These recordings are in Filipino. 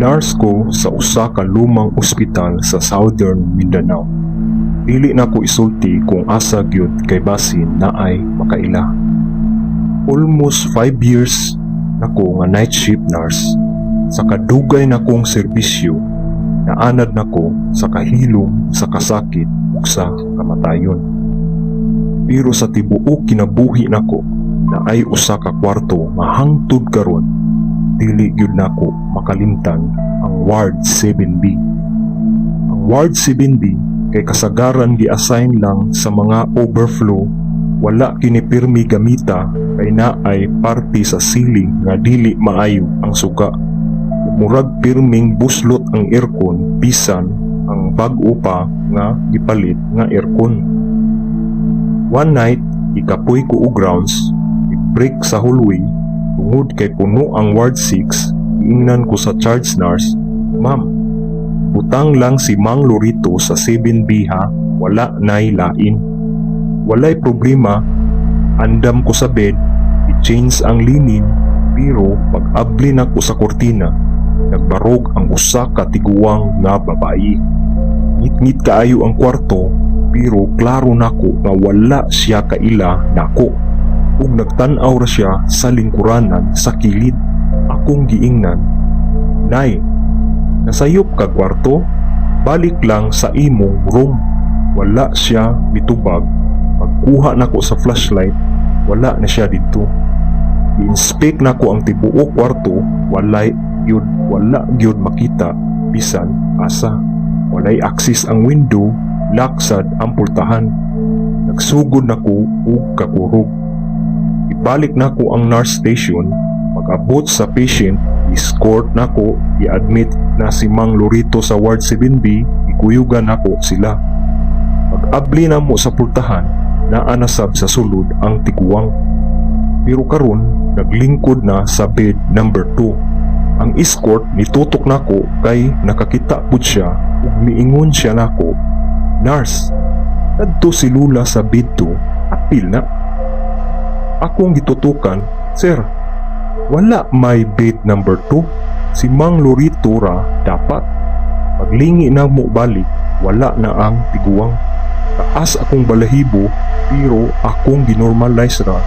Nurse ko sa usa ka lumang ospital sa Southern Mindanao. Dili na ko isulti kung asa gyud kay basin na ay makaila. Almost 5 years nako nga night shift nurse. Sa kadugay na kong serbisyo, naanad nako sa kahilom, sa kasakit ug sa kamatayon. Pero sa tibuok kinabuhi nako na ay usa ka kwarto mahangtod karon, dili gyud nako makalimtan ang Ward 7B. Ang Ward 7B kay kasagaran gi-assign lang sa mga overflow, wala kini pirmi gamita kay naay parte sa ceiling nga dili maayo ang suga. Murag pirming buslot ang aircon bisan ang bag-o pa nga gipalit nga aircon. One night, ikapoy ko og grounds, i-break sa hallway. Tungod kay puno ang Ward 6, iingnan ko sa charge nurse, "Ma'am, butang lang si Mang Lorito sa 7B ha, wala na'y lain." Walay problema, andam ko sa bed, i-change ang linin, pero pag-abli na ko sa kortina, nagbarog ang usa ka tiguwang nga babae. Ngit-ngit kaayo ang kwarto, pero klaro nako nga wala siya kaila nako. Ug nagtan-aw ra siya sa lingkuranan sa kilid. Akong giingnan, "Nay, nasayop ka kwarto? Balik lang sa imong room." Wala siya bitubag. Pagkuha nako sa flashlight, wala na siya dito. I-inspect nako ang tibuok kwarto, wala gyud makita bisan asa. Walay access ang window, laksad ang pultahan. Nagsugod nako ug kakurog. Ibalik nako ang nurse station. Pag-abot sa patient, escort nako, i-admit na si Mang Lorito sa Ward 7B, ikuyugan nako sila. Pag-abli na mo sa pultahan, naanasab sa sulod ang tiguwang. Pero karon, naglingkod na sa bed number 2. Ang escort nitutok nako kay nakakita pud siya ug miingon siya nako, "Nurse, kadto si Lula sa bed 2, apil na." Akong gitutukan, "Sir, wala may bed number 2. Si Mang Lorito ra dapat." Paglingi na mo balik, wala na ang tiguwang. Taas akong balahibo, pero akong ginormalize ra.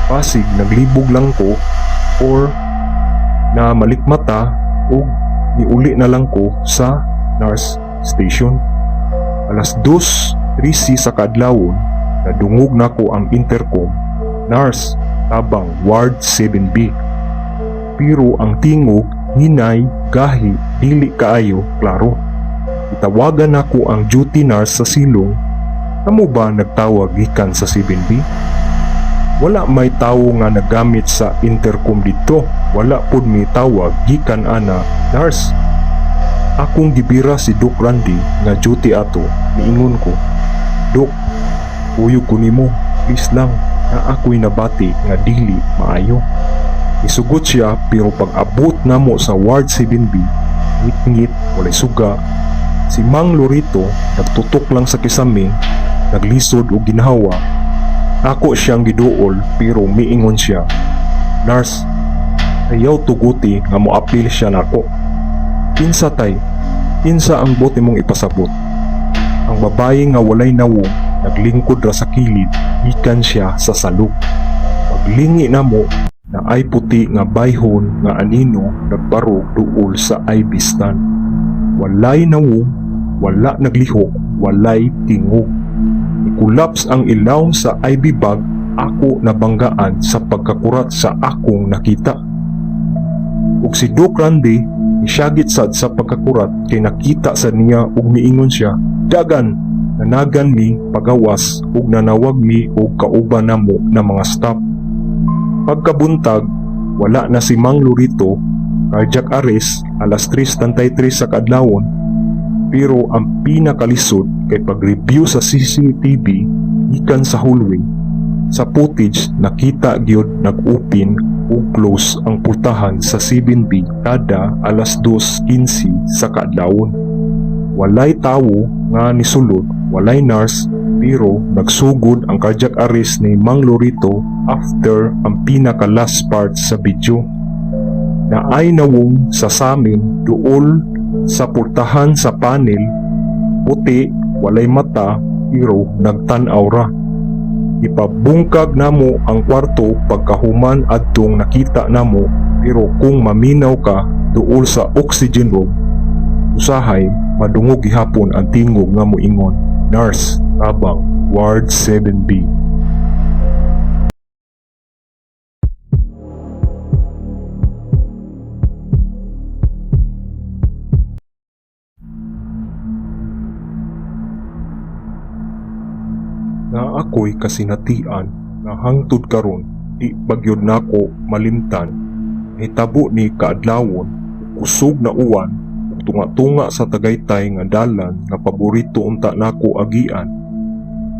Pasig naglibog lang ko or na malikmata o niuli na lang ko sa nurse station. Alas 2:13 sa kaadlawon, nadungog na ko ang intercom, "Nurse, tabang Ward 7B." Pero ang tingog, hinay, gahi, dili kaayo klaro. Itawagan nako ang duty nurse sa silong, "Kamo ba nagtawag gikan sa 7B?" Wala may tawo nga nagamit sa intercom dito. Wala pud may tawag gikan ana, "Nurse." Akong gibira si Doc Randy nga duty ato, niingon ko, "Doc, uyog ko nimo, please lang, na ako'y nabati nga dili maayo." Isugot siya, pero pag-abot namo sa Ward 7B, ngit-ngit, walay suga. Si Mang Lorito nagtutok lang sa kisame, naglisod o ginhawa. Ako siyang giduol, pero miingon siya, "Nurse, ayaw tuguti nga moapil siya nako." "Kinsa tay? Kinsa ang bote mong ipasabot?" Ang babae nga walay nawong naglingkod ra sa kilid, gikan siya sa salog. Paglingi namo, na ay puti nga bayhon nga anino nagbarog duol sa IV stand. Walay nawong, wala naglihok, walay tingog. Ikulaps ang ilaw sa IV bag. Ako nabanggaan sa pagkakurat sa akong nakita. Ug si Doc Randy isyagit sad sa pagkakurat kay nakita sa niya ug miingon siya, "Dagan, nanagan mi pagawas ug nanawag mi og kauban namo na mga staff." Pagkabuntag, wala na si Mang Lorito, cardiac arrest, alas 3:33 sa kaadlawon. Pero ang pinakalisod kay pag-review sa CCTV ikan sa hallway. Sa footage, nakita gyud nag-open o close ang pultahan sa 7B kada alas 2:15 sa kaadlawon. Walay tawo nga nisulod, walay nurse, pero nagsugod ang cardiac arrest ni Mang Lorito after ang pinaka last part sa video. na ay nawong sa samin duol sa pultahan sa panel, puti, walay mata, pero nagtanaw ra. Ipabungkag namo ang kwarto pagkahuman adtong nakita namo, pero kung maminaw ka duol sa oxygen room, usahay madungog gihapon ang tingog nga moingon, "Nurse, tabang, Ward 7B." Na ako'y kasinatian na hangtod karon di pagyod nako malimtan, hitabo ni kaadlawon kusog na uwan ug tunga-tunga sa Tagaytay nga dalan nga paborito unta nako agian.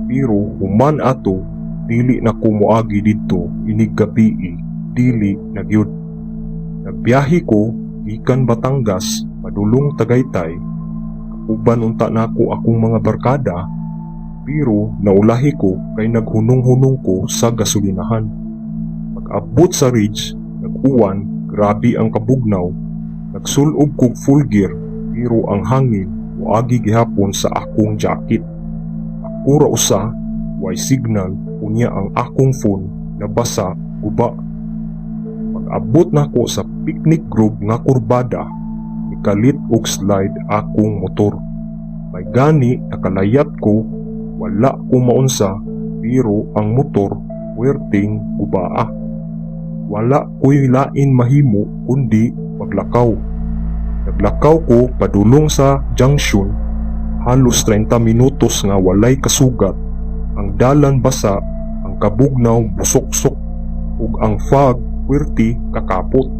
Pero human ato dili na ko moagi didto inig gabii, dili na gyud. Nagbiyahe ko gikan Batangas padulong Tagaytay, uban unta nako akong mga barkada. Pero naulahi ko kay naghunong-hunong ko sa gasolinahan. Pag-abot sa ridge, nag-uwan, grabe ang kabugnaw. Nagsulob kog full gear, pero ang hangin moagi gihapon sa akong jacket. Ako ra usa, way signal, unya ang akong phone nabasa guba. Pag-abot nako sa picnic grove nga kurbada, ikalit og slide akong motor. May gani nakalayat ko. Wala ko maunsa, pero ang motor puwerteng gubaa. Wala ko'y lain mahimo kundi maglakaw. Naglakaw ko padulong sa junction, halos 30 minutos nga walay kasugat. Ang dalan basa, ang kabugnaw busok-sok, ug ang fog puwerti kakapot.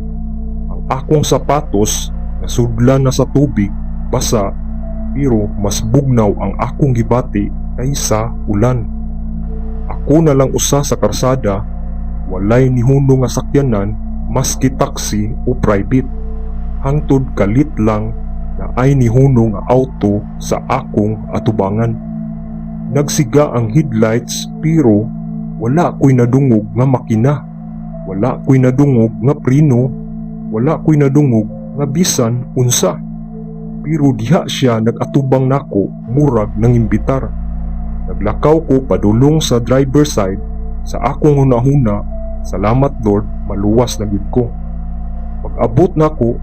Ang akong sapatos nasudlan na sa tubig, basa, pero mas bugnaw ang akong gibati kaysa ulan. Ako na lang usa sa karsada, walay nihunong nga sakyanan, maski taxi o private. Hangtod kalit lang na ay nihunong nga auto sa akong atubangan. Nagsiga ang headlights, pero wala ko'y nadungog nga makina. Wala ko'y nadungog nga preno. Wala ko'y nadungog nga bisan unsa. Pero diha siya nagatubang nako, murag nangimbitar. Naglakaw ko padulong sa driver side. Sa akong hunahuna, salamat Lord, maluwas na gid ko. Pag-abot nako,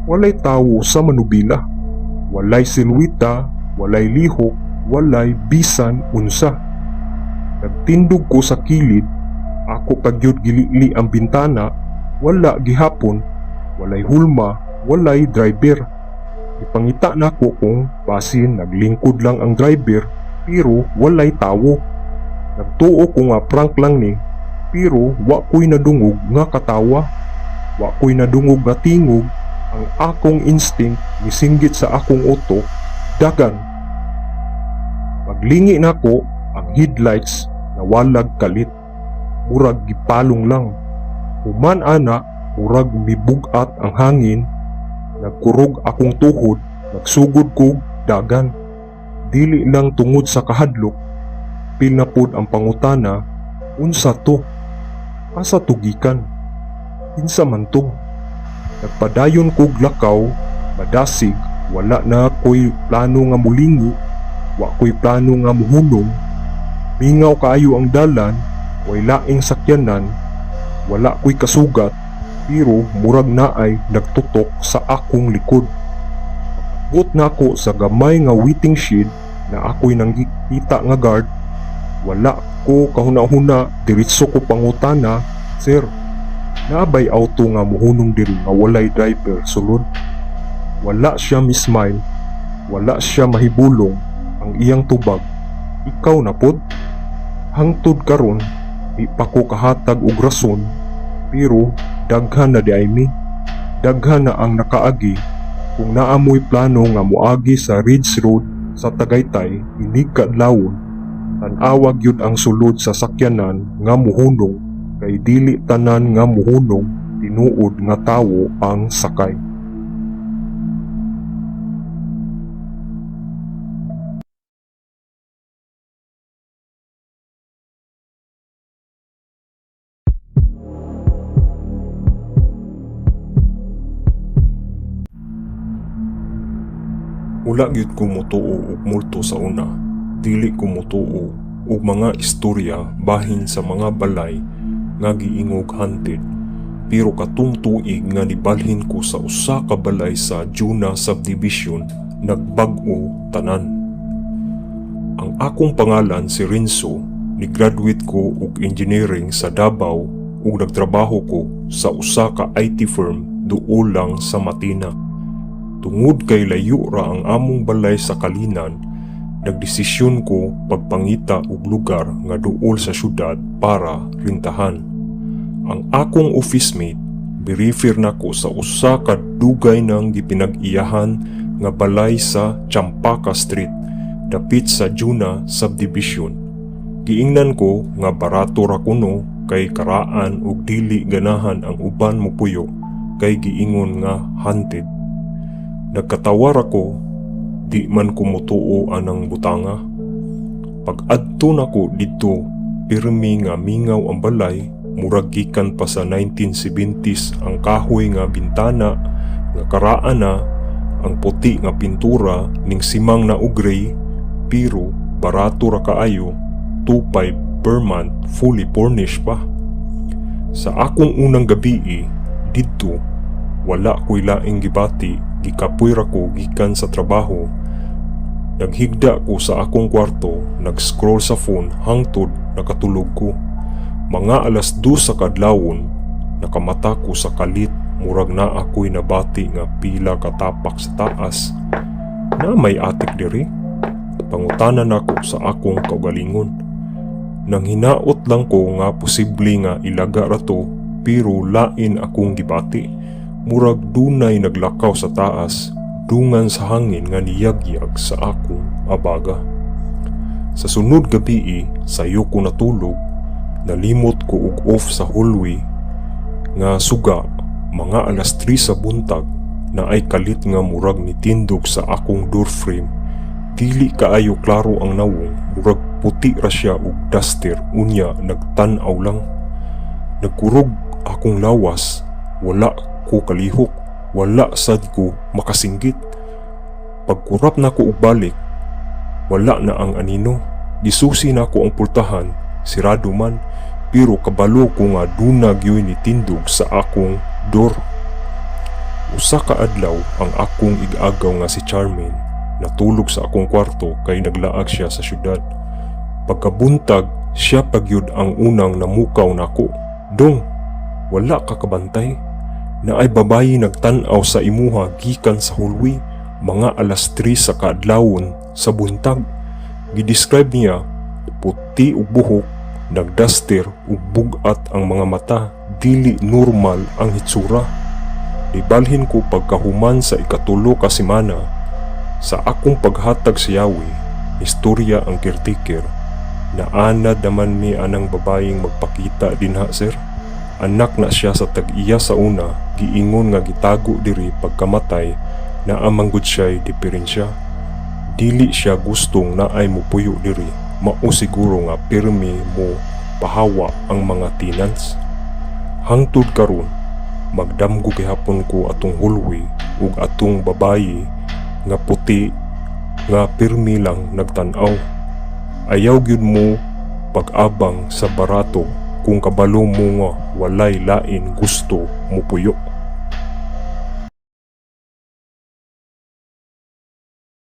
walay tawo sa manubila. Walay silwita, walay lihok, walay bisan unsa. Nagtindog ko sa kilid, ako pagyud gilili ang bintana, wala gihapon, walay hulma, walay driver. Ipangita nako kung basin naglingkod lang ang driver, pero walay tawo. Nagtuo ko nga prank lang ni, pero wa ko'y nadungog nga katawa. Wa ko'y nadungog nga tingog. Ang akong instinct misinggit sa akong utok, dagan. Paglingi nako, ang headlights nawalag kalit. Murag gipalong lang. Human ana, murag mibugat ang hangin. Nagkurog akong tuhod, nagsugod ko dagan. Dili lang tungod sa kahadlok, pil na pod ang pangutana, unsa to? Asa tugikan? Kinsa man to? Nagpadayon kog lakaw, madasig, wala na ko'y plano nga mulingi, wa ko'y plano nga muhunong. Mingaw kaayo ang dalan, way laing sakyanan, wala ko'y kasugat, pero murag naay nagtutok sa akong likod. Pagabot nako sa gamay nga waiting shed na ako'y nangkita nga guard, wala ko kahuna-huna, diretso ko pangutana, "Sir, naabay auto nga muhunong diri nga walay driver sulod?" Wala siya mismile, wala siya mahibulong. Ang iyang tubag, "Ikaw na pod?" Hangtod karon, di pa ko kahatag og rason, pero daghan na di ay mi. Daghan na ang nakaagi. Kung naamoy plano nga moagi sa Ridge Road sa Tagaytay, inig kadlawon, tan-awag yun ang sulod sa sakyanan nga muhunong, kay dili tanan nga muhunong, tinuod nga tawo ang sakay. Wala gyud ko motuo og multo sa una. Dili ko motuo og mga istorya bahin sa mga balay nga giingog haunted. Pero katong tuig nga nibalhin ko sa usa ka balay sa Juna Subdivision, nagbag-o tanan. Ang akong pangalan si Renzo, ni-graduate ko og engineering sa Davao ug nagtrabaho ko sa usa ka IT firm duol lang sa Matina. Tungod kay layo ra ang among balay sa Kalinan, nagdesisyon ko pagpangita og lugar nga duol sa syudad para rintahan. Ang akong office mate, bi-refer nako sa usa ka dugay nang gipinag-iyahan nga balay sa Champaka Street, dapit sa Juna Subdivision. Giingnan ko nga barato ra kuno kay karaan ug dili ganahan ang uban mo puyo kay giingon nga haunted. Nagkatawar ako, di man ko motuo anang butanga. Pag-adto nako dito, pirmi nga mingaw ang balay, murag gikan pa sa 1970s ang kahoy nga bintana, nga karaan na, ang puti nga pintura ning simang na ugray, pero barato ra kaayo, 2.5 per month, fully furnished pa. Sa akong unang gabi dito, wala ko'y laing gibati, gikapoy ra ko gikan sa trabaho. Naghigda ko sa akong kwarto, nag-scroll sa phone hangtod nakatulog ko. Mga alas 2 sa kadlawon, nakamata ko sa kalit, murag na ako'y nabati nga pila katapak sa taas. Na may atik diri? Pangutanan ako sa akong kaugalingon. Nang hinaot lang ko nga posible nga ilaga ra to, pero lain akong gibati. Murag dunay naglakaw sa taas, dungan sa hangin nga niyagyag sa akong abaga. Sa sunod gabi sayo ko natulog, nalimot ko og off sa hallway nga suga mga alas 3 sa buntag na ay kalit nga murag nitindog sa akong door frame. Dili kaayo klaro ang nawong, murag puti ra siya og duster, unya nagtan-aw lang. Nagkurog akong lawas, wala ko kalihok, wala sad ko makasinggit. Pagkurap na ko og balik, wala na ang anino. Disusi na ko ang pultahan, sirado man, pero kabalo ko nga dunag yoy nitindog sa akong door. Usa ka adlaw ang akong ig-agaw nga si Charmaine natulog sa akong kwarto kay naglaag siya sa syudad. Pagkabuntag, siya pagyud ang unang namukaw nako. Dong, wala ka kabantay? Na ay babayi nagtan-aw sa imuha gikan sa hallway, mga alas 3 sa kaadlawon sa buntag. Gidescribe niya, puti ug buhok, nagduster ug bugat ang mga mata, dili normal ang hitsura. Ibalhin ko pagkahuman sa ikatulo ka semana. Sa akong paghatag sa yawi, istorya ang caretaker, naanad naman mi anang babayeng magpakita dinha sir. Anak na siya sa tag-iya sa una, giingon nga gitago diri pagkamatay na amanggod siya'y diferensya. Dili siya gustong na ay mupuyo diri, mao siguro nga pirmi mo pahawa ang mga tenants. Hangtod karon, magdamgo gihapon ko atong hallway ug atong babayi nga puti nga pirmi lang nagtan-aw. Ayaw gyud mo pag-abang sa barato kung kabalo mo nga walay lain gusto mo puyo.